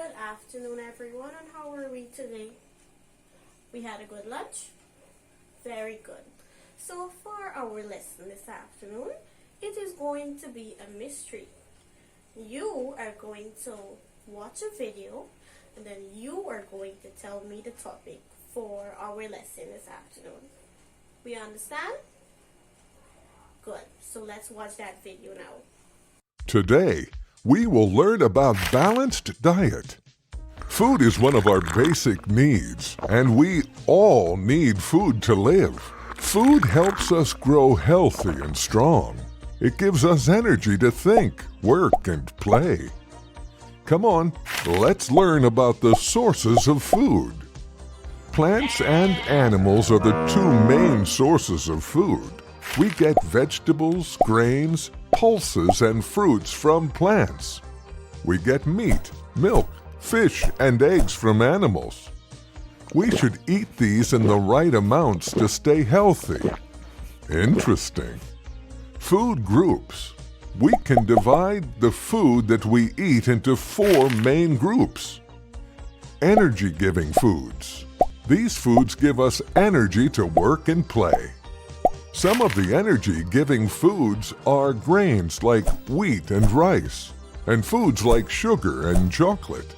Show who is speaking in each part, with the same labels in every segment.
Speaker 1: Good afternoon, everyone, and how are we today? We had a good lunch? Very good. So, for our lesson this afternoon, it is going to be a mystery. You are going to watch a video, and then you are going to tell me the topic for our lesson this afternoon. We understand? Good. So, let's watch that video now.
Speaker 2: Today, we will learn about balanced diet. Food is one of our basic needs, and we all need food to live. Food helps us grow healthy and strong. It gives us energy to think, work, and play. Come on, let's learn about the sources of food. Plants and animals are the two main sources of food. We get vegetables, grains, pulses, and fruits from plants. We get meat, milk, fish, and eggs from animals. We should eat these in the right amounts to stay healthy. Interesting. Food groups. We can divide the food that we eat into 4 main groups. Energy-giving foods. These foods give us energy to work and play. Some of the energy-giving foods are grains like wheat and rice, and foods like sugar and chocolate.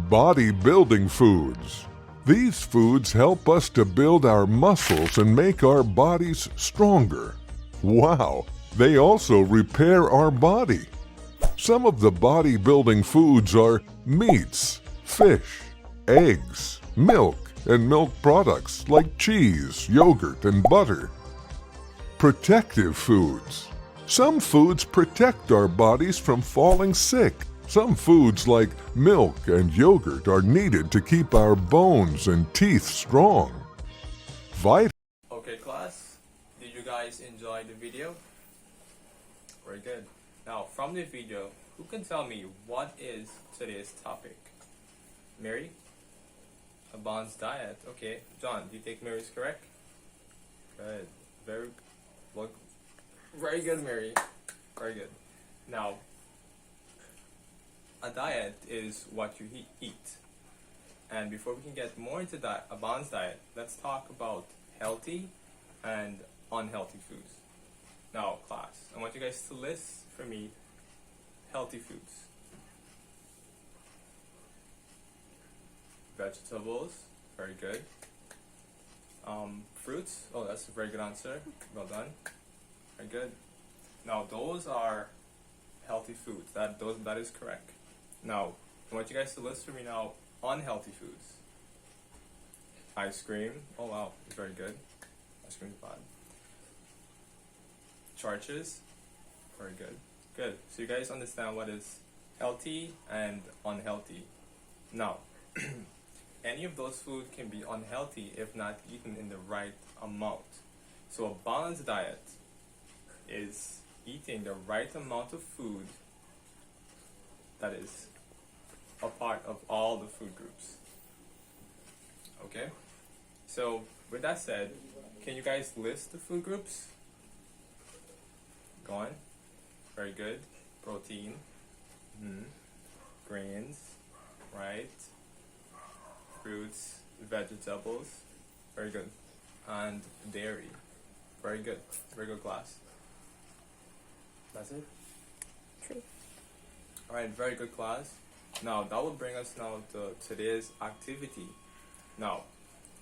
Speaker 2: Body-building foods. These foods help us to build our muscles and make our bodies stronger. Wow! They also repair our body. Some of the body-building foods are meats, fish, eggs, milk, and milk products like cheese, yogurt, and butter. Protective foods. Some foods protect our bodies from falling sick. Some foods like milk and yogurt are needed to keep our bones and teeth strong.
Speaker 3: Okay class, did you guys enjoy the video? Very good. Now from the video, who can tell me what is today's topic? Mary? A balanced diet. Okay. John, do you think Mary is correct? Good. Very good, Mary. Very good. Now, a diet is what you eat. And before we can get more into a balanced diet, let's talk about healthy and unhealthy foods. Now, class, I want you guys to list for me healthy foods. Vegetables, very good. Fruits, oh, that's a very good answer. Well done. Very good. Now, those are healthy foods. That is correct. Now, I want you guys to list for me now unhealthy foods. Ice cream. Oh wow, very good. Ice cream is bad. Starches. Very good. Good. So you guys understand what is healthy and unhealthy. Now, any of those foods can be unhealthy if not eaten in the right amount. So a balanced diet is eating the right amount of food that is a part of all the food groups. Okay? So, with that said, can you guys list the food groups? Go on. Very good. Protein. Grains. Right. Fruits. Vegetables. Very good. And dairy. Very good. Very good class. That's it?
Speaker 1: True.
Speaker 3: Alright, very good class. Now, that will bring us now to today's activity. Now,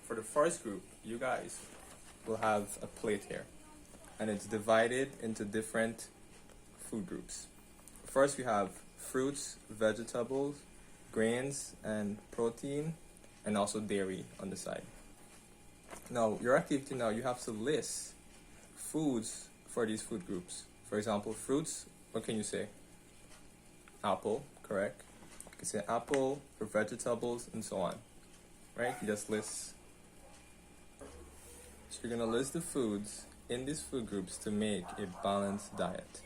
Speaker 3: for the first group, you guys will have a plate here. And it's divided into different food groups. First, we have fruits, vegetables, grains, and protein, and also dairy on the side. Now, your activity now, you have to list foods for these food groups. For example, fruits, what can you say? Apple, correct? You can say apple for vegetables and so on. Right? You just list. So you're going to list the foods in these food groups to make a balanced diet.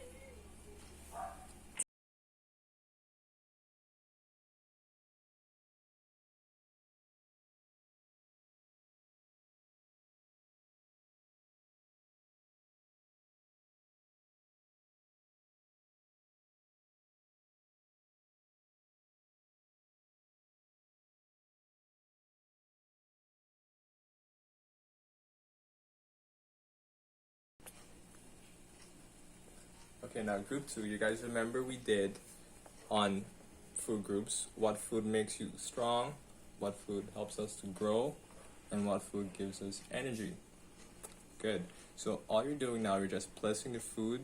Speaker 3: Okay, now group 2, you guys remember we did on food groups what food makes you strong, what food helps us to grow, and what food gives us energy. Good. So all you're doing now, you're just placing the food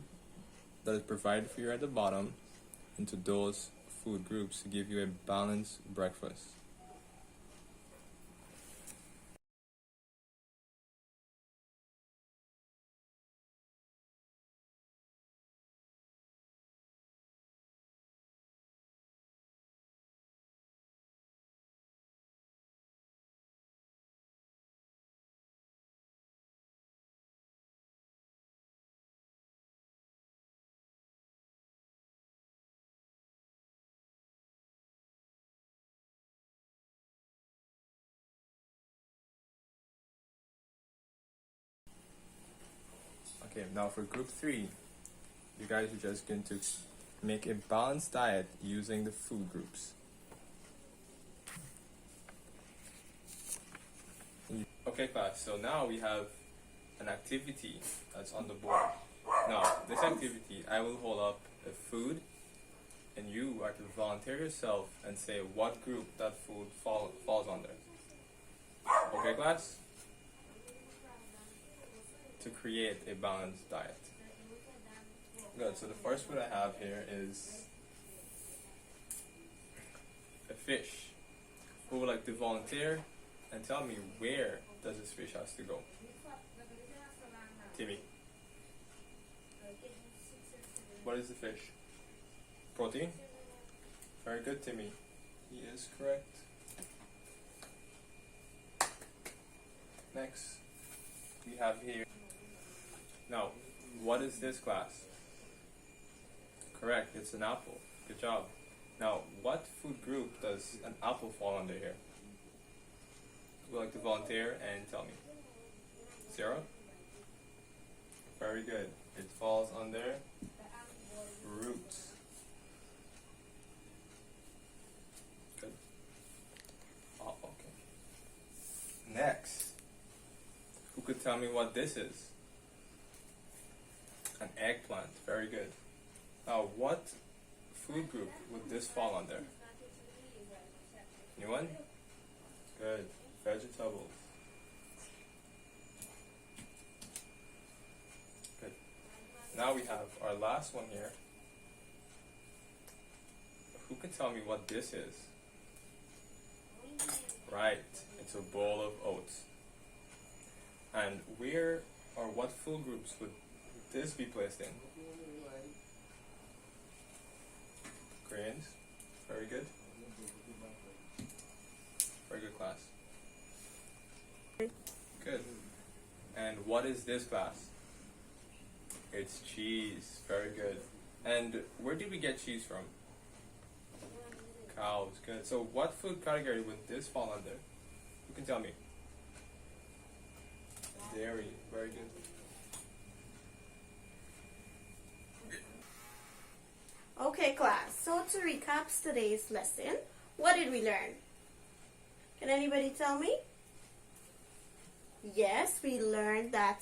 Speaker 3: that is provided for you at the bottom into those food groups to give you a balanced breakfast. Okay, now for group 3, you guys are just going to make a balanced diet using the food groups. Okay class, so now we have an activity that's on the board. Now, this activity, I will hold up a food and you are to volunteer yourself and say what group that food falls under. Okay class? To create a balanced diet. Good, so the first food I have here is a fish. Who would like to volunteer and tell me where does this fish has to go? Timmy. What is the fish? Protein? Very good, Timmy. He is correct. Next, we have here. Now, what is this class? Correct, it's an apple. Good job. Now, what food group does an apple fall under here? Who would like to volunteer and tell me? Sarah? Very good. It falls under fruits. Good. Oh, okay. Next, who could tell me what this is? An eggplant. Very good. Now, what food group would this fall under? Anyone? Good. Vegetables. Good. Now we have our last one here. Who can tell me what this is? Right. It's a bowl of oats. And where or what food groups would this be placed in? Grains. Very good. Very good class. Good. And what is this class? It's cheese. Very good. And where did we get cheese from? Cows. Good. So what food category would this fall under? Who can tell me? Dairy. Very good.
Speaker 1: Okay class, so to recap today's lesson, what did we learn? Can anybody tell me? Yes, we learned that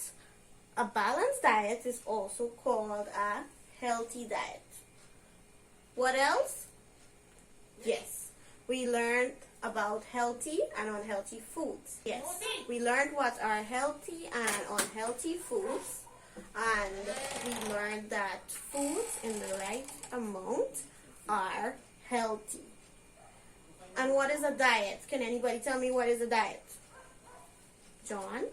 Speaker 1: a balanced diet is also called a healthy diet. What else? Yes, we learned about healthy and unhealthy foods. Yes, we learned what are healthy and unhealthy foods. And we learned that foods in the right amount are healthy. And what is a diet? Can anybody tell me what is a diet? John?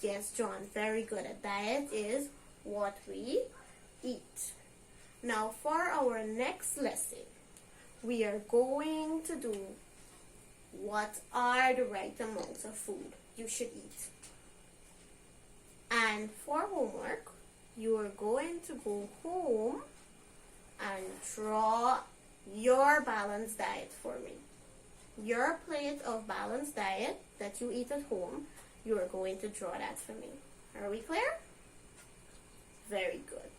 Speaker 1: Yes, John, very good. A diet is what we eat. Now for our next lesson, we are going to do what are the right amounts of food you should eat. And for homework, you are going to go home and draw your balanced diet for me. Your plate of balanced diet that you eat at home, you are going to draw that for me. Are we clear? Very good.